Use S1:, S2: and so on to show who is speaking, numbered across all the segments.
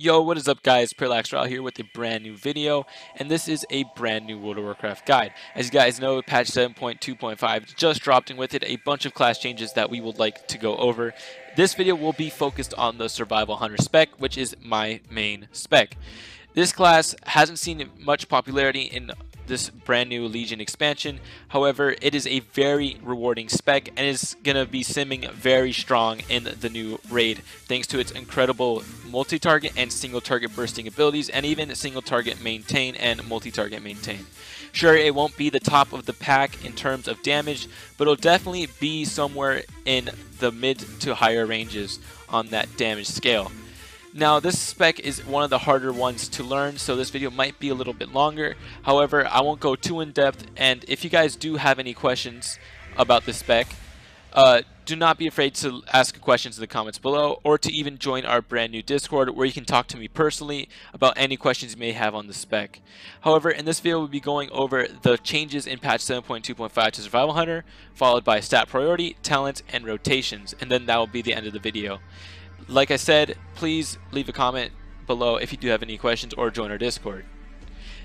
S1: Yo, what is up guys, Parallax here with a brand new video, and this is a brand new World of Warcraft guide. As you guys know, patch 7.2.5 just dropped, and with it a bunch of class changes that we would like to go over. This video will be focused on the Survival Hunter spec, which is my main spec. This class hasn't seen much popularity in this brand new Legion expansion. However, it is a very rewarding spec and is going to be simming very strong in the new raid thanks to its incredible multi-target and single target bursting abilities, and even single target maintain and multi-target maintain. Sure, it won't be the top of the pack in terms of damage, but it'll definitely be somewhere in the mid to higher ranges on that damage scale. Now, this spec is one of the harder ones to learn, so this video might be a little bit longer. However, I won't go too in depth, and if you guys do have any questions about this spec, do not be afraid to ask questions in the comments below, or to even join our brand new Discord where you can talk to me personally about any questions you may have on the spec. However, in this video we'll be going over the changes in patch 7.2.5 to Survival Hunter, followed by stat priority, talent, and rotations, and then that will be the end of the video. Like I said, please leave a comment below if you do have any questions, or join our Discord.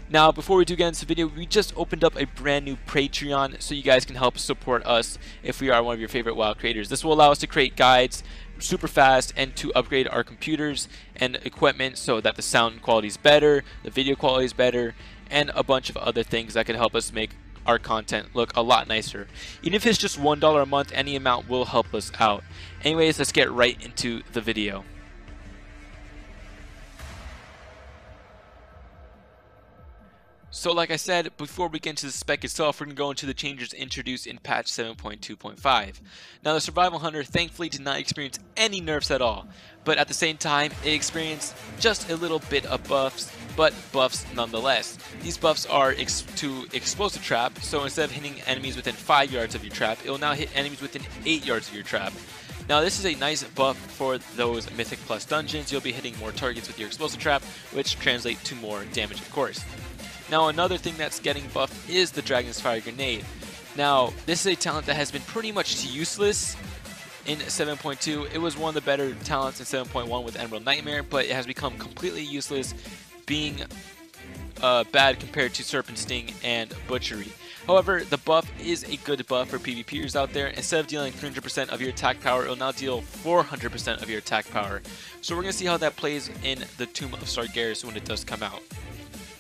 S1: Now, before we do get into the video, we just opened up a brand new Patreon so you guys can help support us if we are one of your favorite WoW creators. This will allow us to create guides super fast and to upgrade our computers and equipment so that the sound quality is better, the video quality is better, and a bunch of other things that can help us make our content look a lot nicer. Even if it's just $1 a month, any amount will help us out. Anyways, let's get right into the video. So like I said, before we get into the spec itself, we're going to go into the changes introduced in patch 7.2.5. Now, the Survival Hunter thankfully did not experience any nerfs at all, but at the same time it experienced just a little bit of buffs, but buffs nonetheless. These buffs are to Explosive Trap, so instead of hitting enemies within 5 yards of your trap, it will now hit enemies within 8 yards of your trap. Now, this is a nice buff for those Mythic Plus dungeons. You'll be hitting more targets with your Explosive Trap, which translates to more damage, of course. Now, another thing that's getting buffed is the Dragon's Fire Grenade. Now, this is a talent that has been pretty much useless in 7.2. It was one of the better talents in 7.1 with Emerald Nightmare, but it has become completely useless, being bad compared to Serpent Sting and Butchery. However, the buff is a good buff for PvPers out there. Instead of dealing 300% of your attack power, it will now deal 400% of your attack power. So we're going to see how that plays in the Tomb of Sargeras when it does come out.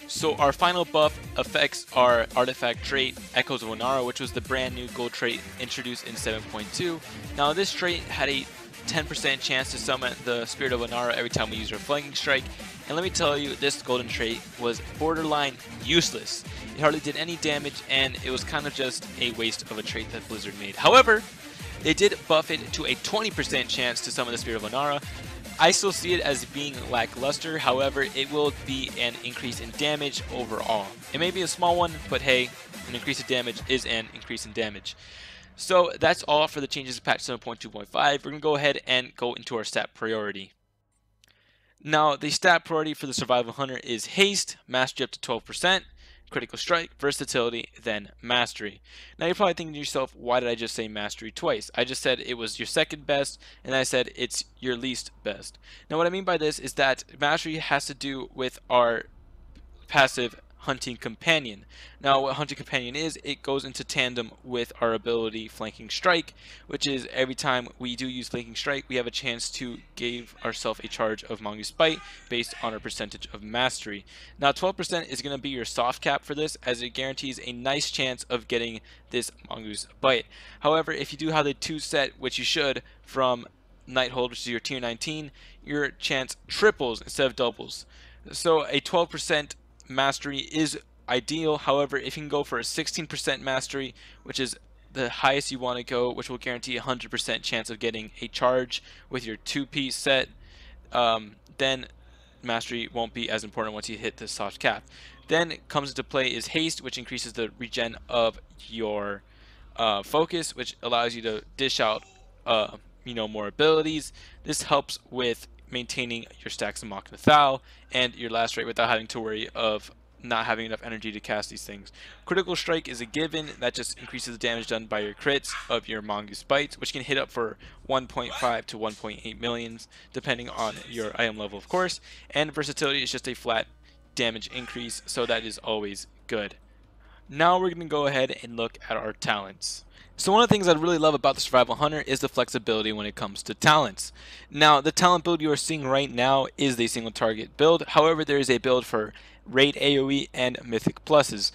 S1: So our final buff affects our artifact trait, Echoes of Onara, which was the brand new gold trait introduced in 7.2. Now, this trait had a 10% chance to summon the Spirit of Onara every time we use our Flanking Strike, and let me tell you, this golden trait was borderline useless. It hardly did any damage, and it was kind of just a waste of a trait that Blizzard made. However, they did buff it to a 20% chance to summon the Spirit of Onara. I still see it as being lackluster. However, it will be an increase in damage overall. It may be a small one, but hey, an increase in damage is an increase in damage. So that's all for the changes to patch 7.2.5. We're going to go ahead and go into our stat priority. Now, the stat priority for the Survival Hunter is Haste, Mastery up to 12%, Critical Strike, Versatility, then Mastery. Now, you're probably thinking to yourself, why did I just say Mastery twice? I just said it was your second best, and I said it's your least best. Now, what I mean by this is that Mastery has to do with our passive Hunting Companion. Now, what Hunting Companion is, it goes into tandem with our ability Flanking Strike, which is every time we do use Flanking Strike, we have a chance to give ourselves a charge of Mongoose Bite based on our percentage of Mastery. Now, 12% is going to be your soft cap for this, as it guarantees a nice chance of getting this Mongoose Bite. However, if you do have the 2 set, which you should, from Nighthold, which is your tier 19, your chance triples instead of doubles. So a 12% Mastery is ideal. However, if you can go for a 16% Mastery, which is the highest you want to go, which will guarantee a 100% chance of getting a charge with your 2-piece set, then Mastery won't be as important once you hit the soft cap. Then comes into play is Haste, which increases the regen of your focus, which allows you to dish out more abilities. This helps with maintaining your stacks of Mach Nathal and your last rate without having to worry of not having enough energy to cast these things. Critical Strike is a given. That just increases the damage done by your crits of your Mongoose Bites, which can hit up for 1.5 to 1.8 millions, depending on your item level, of course. And Versatility is just a flat damage increase, so that is always good. Now we're going to go ahead and look at our talents. So one of the things I really love about the Survival Hunter is the flexibility when it comes to talents. Now, the talent build you are seeing right now is the single target build. However, there is a build for raid AoE and mythic pluses.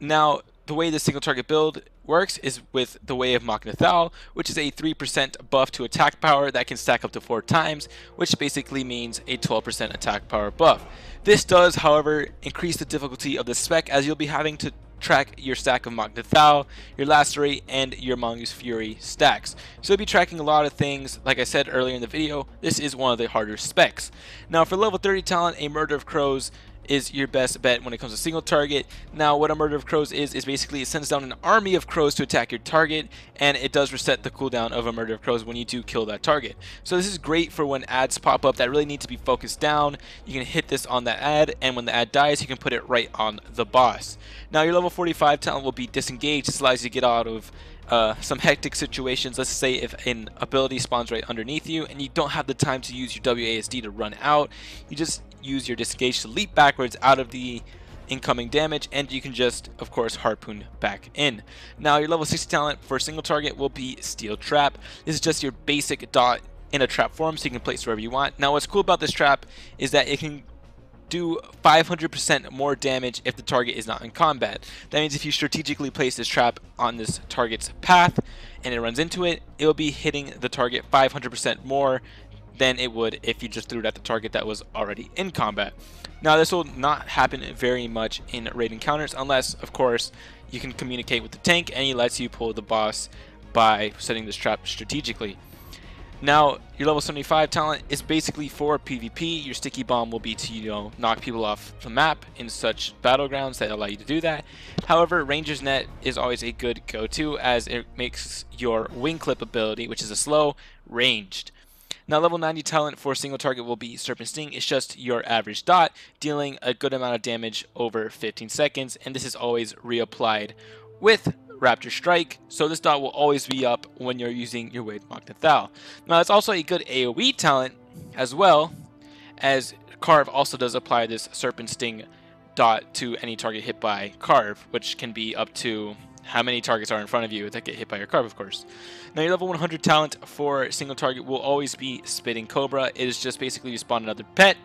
S1: Now, the way the single target build works is with the Way of Machnathal, which is a 3% buff to attack power that can stack up to 4 times, which basically means a 12% attack power buff. This does, however, increase the difficulty of the spec, as you'll be having to track your stack of Machnathal, your Lacerate, and your Mongoose Fury stacks. So you'll be tracking a lot of things. Like I said earlier in the video, this is one of the harder specs. Now for level 30 talent, a Murder of Crows is your best bet when it comes to single target. Now what a Murder of Crows is basically it sends down an army of crows to attack your target, and it does reset the cooldown of a Murder of Crows when you do kill that target. So this is great for when ads pop up that really need to be focused down. You can hit this on that ad, and when the ad dies, you can put it right on the boss. Now your level 45 talent will be Disengage. This allows you to get out of some hectic situations. Let's say if an ability spawns right underneath you and you don't have the time to use your WASD to run out, you just use your Disengage to leap backwards out of the incoming damage, and you can just, of course, harpoon back in. Now your level 60 talent for single target will be Steel Trap. This is just your basic dot in a trap form, so you can place wherever you want. Now what's cool about this trap is that it can do 500% more damage if the target is not in combat. That means if you strategically place this trap on this target's path and it runs into it, it will be hitting the target 500% more than it would if you just threw it at the target that was already in combat. Now this will not happen very much in raid encounters unless, of course, you can communicate with the tank and he lets you pull the boss by setting this trap strategically. Now, your level 75 talent is basically for PvP. Your Sticky Bomb will be to, knock people off the map in such battlegrounds that allow you to do that. However, Ranger's Net is always a good go-to as it makes your Wing Clip ability, which is a slow, ranged. Now, level 90 talent for single target will be Serpent Sting. It's just your average dot, dealing a good amount of damage over 15 seconds, and this is always reapplied with Raptor Strike, so this dot will always be up when you're using your Way of Machnathal. Now, it's also a good AoE talent as well, as Carve also does apply this Serpent Sting dot to any target hit by Carve, which can be up to how many targets are in front of you that get hit by your Carve, of course. Now, your level 100 talent for single target will always be Spitting Cobra. It is just basically you spawn another pet,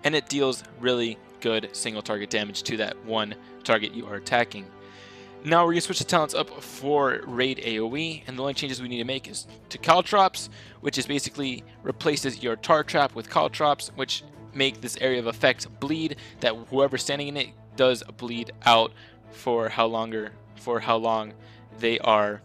S1: and it deals really good single target damage to that one target you are attacking. Now we're going to switch the talents up for Raid AoE, and the only changes we need to make is to Caltrops, which is basically replaces your Tar Trap with Caltrops, which make this area of effect bleed, that whoever's standing in it does bleed out for how long they are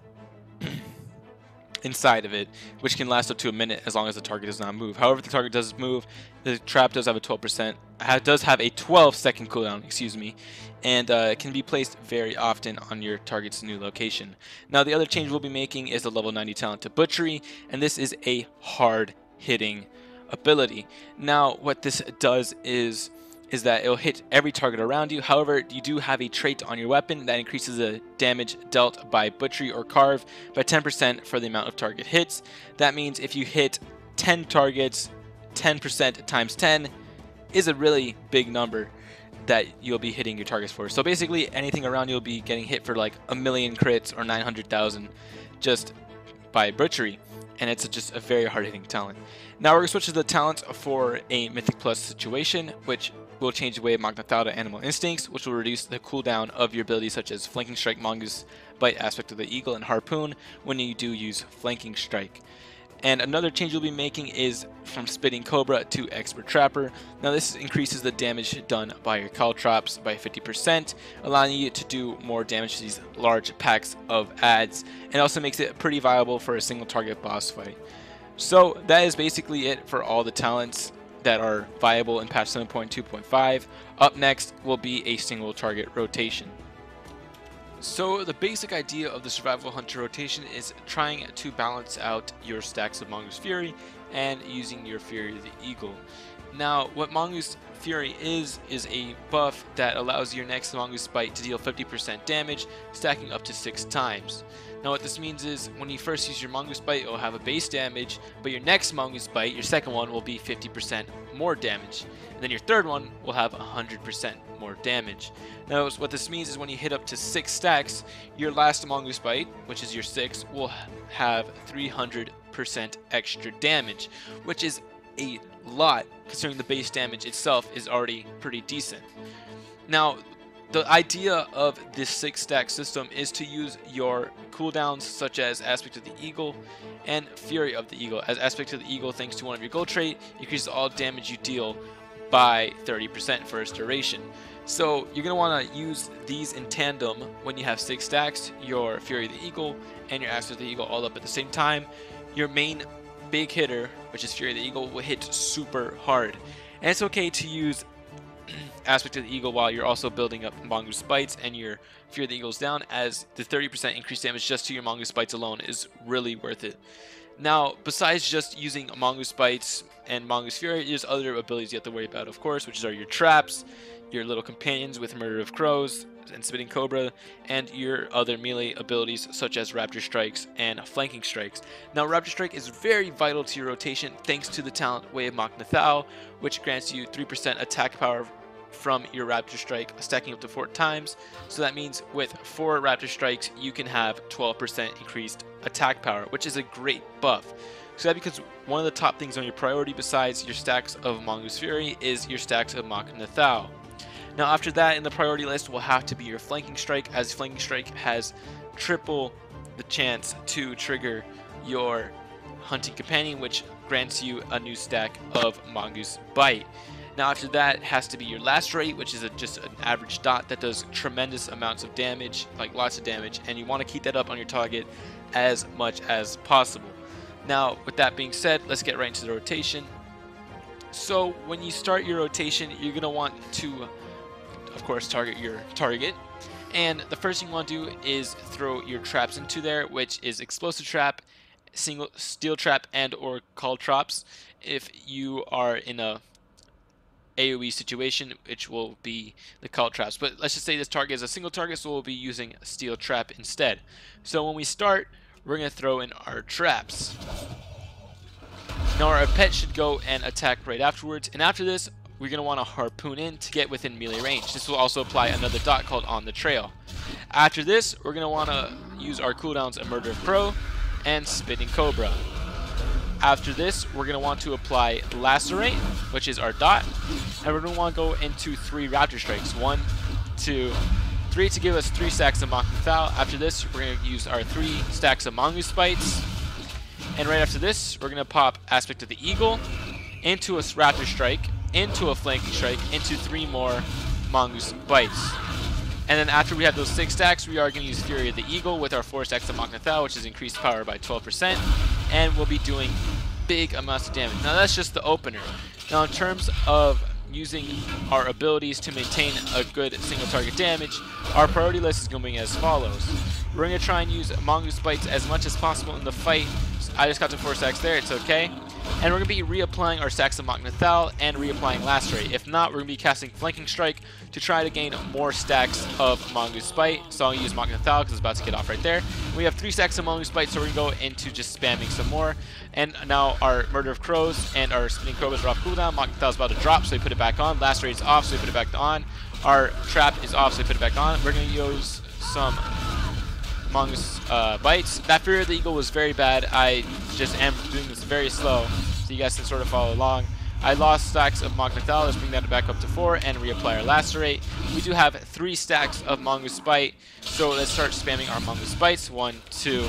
S1: inside of it, which can last up to a minute as long as the target does not move. However, if the target does move, the trap does have a 12-second cooldown, excuse me, and can be placed very often on your target's new location. Now, the other change we'll be making is the level 90 talent to Butchery, and this is a hard-hitting ability. Now, what this does is that it'll hit every target around you. However, you do have a trait on your weapon that increases the damage dealt by Butchery or Carve by 10% for the amount of target hits. That means if you hit 10 targets, 10% times 10 is a really big number that you'll be hitting your targets for. So basically, anything around you will be getting hit for like 1,000,000 crits or 900,000 just by Butchery, and it's just a very hard-hitting talent. Now we're going to switch to the talents for a Mythic Plus situation, which will change the Way of Machnathal to Animal Instincts, which will reduce the cooldown of your abilities such as Flanking Strike, Mongoose Bite, Aspect of the Eagle, and Harpoon when you do use Flanking Strike. And another change you'll be making is from Spitting Cobra to Expert Trapper. Now this increases the damage done by your Caltrops by 50%, allowing you to do more damage to these large packs of ads, and also makes it pretty viable for a single target boss fight. So that is basically it for all the talents that are viable in patch 7.2.5. Up next will be a single target rotation. So the basic idea of the Survival Hunter rotation is trying to balance out your stacks of Mongoose Fury and using your Fury of the Eagle. Now, what Mongoose Fury is a buff that allows your next Mongoose Bite to deal 50% damage, stacking up to 6 times. Now what this means is, when you first use your Mongoose Bite, it will have a base damage, but your next Mongoose Bite, your second one, will be 50% more damage. And then your third one will have 100% more damage. Now what this means is, when you hit up to 6 stacks, your last Mongoose Bite, which is your 6, will have 300% extra damage, which is a lot considering the base damage itself is already pretty decent. Now the idea of this 6 stack system is to use your cooldowns, such as Aspect of the Eagle and Fury of the Eagle. As Aspect of the Eagle, thanks to one of your gold trait, increases all damage you deal by 30% for its duration. So you're going to want to use these in tandem when you have 6 stacks, your Fury of the Eagle and your Aspect of the Eagle all up at the same time. Your main big hitter, which is Fury of the Eagle, will hit super hard. And it's okay to use Aspect of the Eagle while you're also building up Mongoose Bites and your Fury of the Eagle's down, as the 30% increased damage just to your Mongoose Bites alone is really worth it. Now, besides just using Mongoose Bites and Mongoose Fury, there's other abilities you have to worry about, of course, which are your traps, your little companions with Murder of Crows and Spitting Cobra, and your other melee abilities such as Raptor Strikes and Flanking Strikes. Now, Raptor Strike is very vital to your rotation thanks to the talent Way of Mach Nathal, which grants you 3% attack power from your Raptor Strike, stacking up to 4 times. So that means with 4 Raptor Strikes, you can have 12% increased attack power, which is a great buff. So that because one of the top things on your priority besides your stacks of Mongoose Fury is your stacks of Mach Nathal. Now after that in the priority list will have to be your Flanking Strike, as Flanking Strike has triple the chance to trigger your Hunting Companion, which grants you a new stack of Mongoose Bite. Now after that has to be your Lacerate, which is just an average dot that does tremendous amounts of damage, like lots of damage, and you want to keep that up on your target as much as possible. Now with that being said, let's get right into the rotation. So when you start your rotation, you're going to want to, of course, target your target. And the first thing you want to do is throw your traps into there, which is Explosive Trap, Single Steel Trap, and or Call Traps. If you are in a AoE situation, which will be the Call Traps. But let's just say this target is a single target, so we'll be using Steel Trap instead. So when we start, we're going to throw in our traps. Now our pet should go and attack right afterwards, and after this we're going to want to harpoon in to get within melee range. This will also apply another dot called On the Trail. After this, we're going to want to use our cooldowns of Murder of Crow and Spitting Cobra. After this, we're going to want to apply Lacerate, which is our dot, and we're going to want to go into 3 Raptor Strikes. 1, 2, 3 to give us 3 stacks of Mach Nathal. After this, we're going to use our 3 stacks of Mongoose Bites. And right after this, we're going to pop Aspect of the Eagle into a Raptor Strike, into a Flanking Strike, into 3 more Mongoose Bites. And then after we have those 6 stacks, we are going to use Fury of the Eagle with our 4 stacks of Mach Nathal, which is increased power by 12%, and we'll be doing big amounts of damage. Now that's just the opener. Now in terms of using our abilities to maintain a good single target damage, our priority list is going to be as follows. We're going to try and use Mongoose Bites as much as possible in the fight. I just got to 4 stacks there, it's okay. And we're going to be reapplying our stacks of Mach Nathal and reapplying Lacerate. If not, we're going to be casting Flanking Strike to try to gain more stacks of Mongoose Bite. So I'll use Mach Nathal because it's about to get off right there. We have 3 stacks of Mongoose Bite, so we're going to go into just spamming some more. And now our Murder of Crows and our Spinning Cobras are off cooldown. Mach Nathal is about to drop, so we put it back on. Lacerate is off, so we put it back on. Our Trap is off, so we put it back on. We're going to use some Mongoose Bites. That Fury of the Eagle was very bad. I just am doing this very slow, so you guys can sort of follow along. I lost stacks of Mach Nathal. Let's bring that back up to 4 and reapply our Lacerate. We do have 3 stacks of Mongoose Bite, so let's start spamming our Mongoose Bites. 1, 2,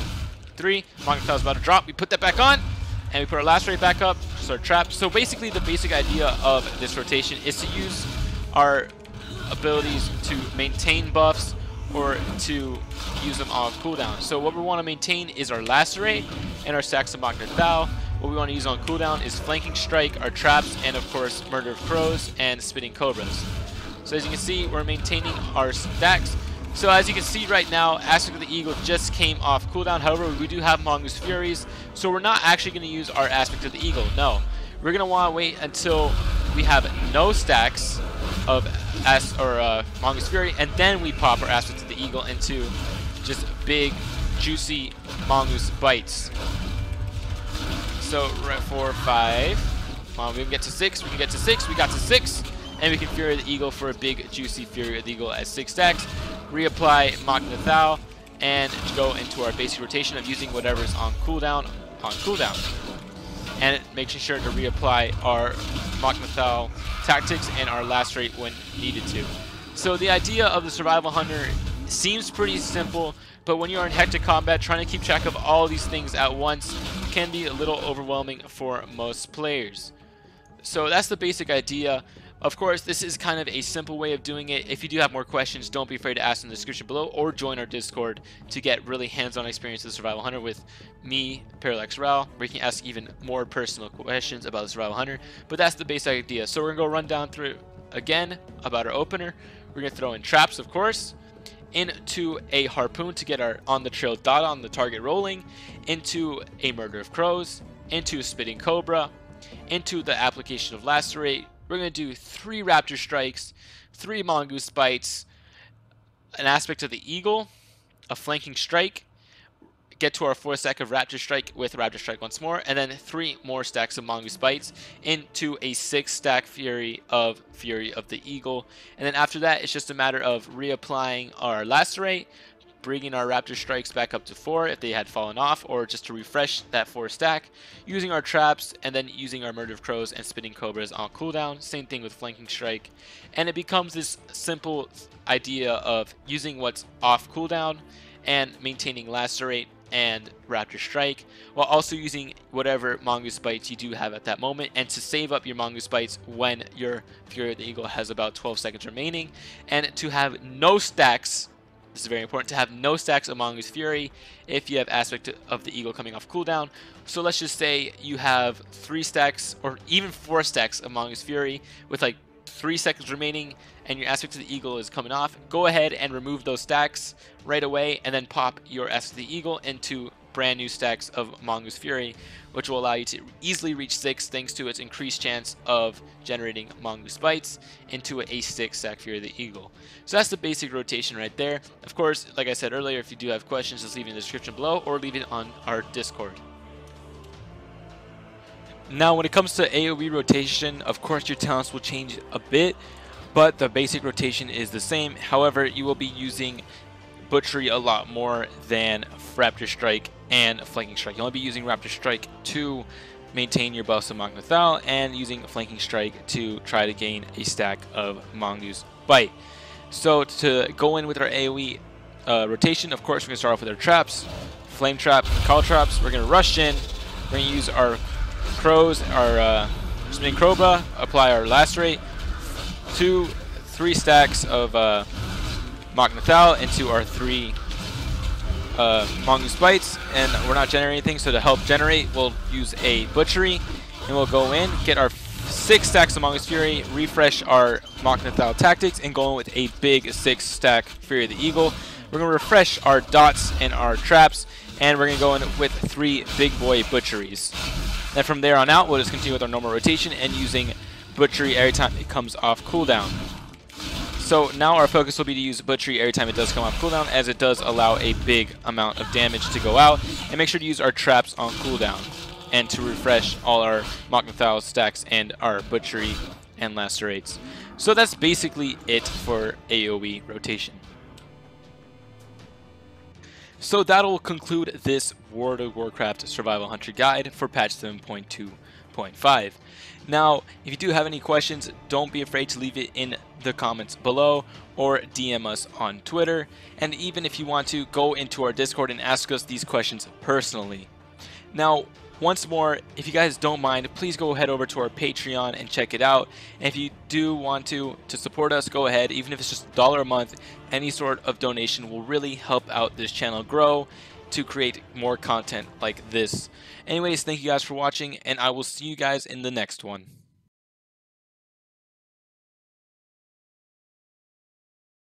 S1: 3. Mach Nathal is about to drop. We put that back on, and we put our Lacerate back up, just our Trap. So basically the basic idea of this rotation is to use our abilities to maintain buffs or to use them on cooldown. So what we want to maintain is our Lacerate and our stacks of Mach Nathal. What we want to use on cooldown is Flanking Strike, our Traps, and of course Murder of Crows and Spitting Cobras. So as you can see, we're maintaining our stacks. So as you can see right now, Aspect of the Eagle just came off cooldown. However, we do have Mongoose Furies, so we're not actually going to use our Aspect of the Eagle. No, we're going to want to wait until we have no stacks of Mongoose Fury, and then we pop our Aspect of the Eagle into just big, juicy Mongoose bites. So we're at 4, 5. Come on, we can get to 6. We can get to 6. We got to 6. And we can Fury the Eagle for a big, juicy Fury of the Eagle at 6 stacks. Reapply Machina Thal, and go into our basic rotation of using whatever's on cooldown. And making sure to reapply our Machina Thal tactics and our last rate when needed to. So the idea of the Survival Hunter seems pretty simple, but when you are in hectic combat, trying to keep track of all these things at once can be a little overwhelming for most players. So that's the basic idea. Of course, this is kind of a simple way of doing it. If you do have more questions, don't be afraid to ask in the description below, or join our Discord to get really hands-on experience of the Survival Hunter with me, Parallax Ral, where you can ask even more personal questions about the Survival Hunter. But that's the basic idea. So we're going to go run down through again about our opener. We're going to throw in traps, of course, into a harpoon to get our on-the-trail dot on the target rolling, into a Murder of Crows, into a Spitting Cobra, into the application of Lacerate. We're going to do 3 Raptor Strikes, 3 Mongoose Bites, an Aspect of the Eagle, a Flanking Strike, get to our 4th stack of Raptor Strike with Raptor Strike once more, and then 3 more stacks of Mongoose Bites into a 6 stack Fury of the Eagle. And then after that, it's just a matter of reapplying our Lacerate, bringing our Raptor Strikes back up to 4 if they had fallen off, or just to refresh that 4 stack, using our traps, and then using our Murder of Crows and Spitting Cobras on cooldown. Same thing with Flanking Strike. And it becomes this simple idea of using what's off cooldown and maintaining Lacerate and Raptor Strike, while also using whatever Mongoose Bites you do have at that moment, and to save up your Mongoose Bites when your Fury of the Eagle has about 12 seconds remaining, and to have no stacks. This is very important, to have no stacks of Mongoose Fury if you have Aspect of the Eagle coming off cooldown. So let's just say you have 3 stacks or even 4 stacks of Mongoose Fury with like 3 seconds remaining, and your Aspect of the Eagle is coming off. Go ahead and remove those stacks right away, and then pop your Aspect of the Eagle into brand new stacks of Mongoose Fury, which will allow you to easily reach 6 thanks to its increased chance of generating Mongoose Bites into a 6 stack Fury of the Eagle. So that's the basic rotation right there. Of course, like I said earlier, if you do have questions, just leave it in the description below or leave it on our Discord. Now, when it comes to AoE rotation, of course your talents will change a bit, but the basic rotation is the same. However, you will be using Butchery a lot more than Raptor Strike and Flanking Strike. You'll only be using Raptor Strike to maintain your buffs of Machina Thal, and using Flanking Strike to try to gain a stack of Mongoose Bite. So to go in with our AoE rotation, of course, we're going to start off with our traps, Flame Trap, Call Traps. We're going to rush in. We're going to use our Crows, our Spinning Cobra, apply our Lacerate, 2, 3 stacks of Machina Thal into our 3 Mongoose Bites, and we're not generating anything, so to help generate, we'll use a Butchery, and we'll go in, get our 6 stacks of Mongoose Fury, refresh our Machina Thal tactics, and go in with a big 6 stack Fury of the Eagle. We're going to refresh our dots and our traps, and we're going to go in with 3 big boy Butcheries. Then from there on out, we'll just continue with our normal rotation and using Butchery every time it comes off cooldown. So now our focus will be to use Butchery every time it does come off cooldown, as it does allow a big amount of damage to go out. And make sure to use our traps on cooldown, and to refresh all our Machina Thal stacks and our Butchery and Lacerates. So that's basically it for AoE rotation. So that'll conclude this World of Warcraft Survival Hunter Guide for patch 7.2.5. Now, if you do have any questions, don't be afraid to leave it in the comments below or DM us on Twitter. And even if you want to, go into our Discord and ask us these questions personally. Now, once more, if you guys don't mind, please go head over to our Patreon and check it out. And if you do want to support us, go ahead. Even if it's just $1 a month, any sort of donation will really help out this channel grow to create more content like this. Anyways, thank you guys for watching, and I will see you guys in the next one.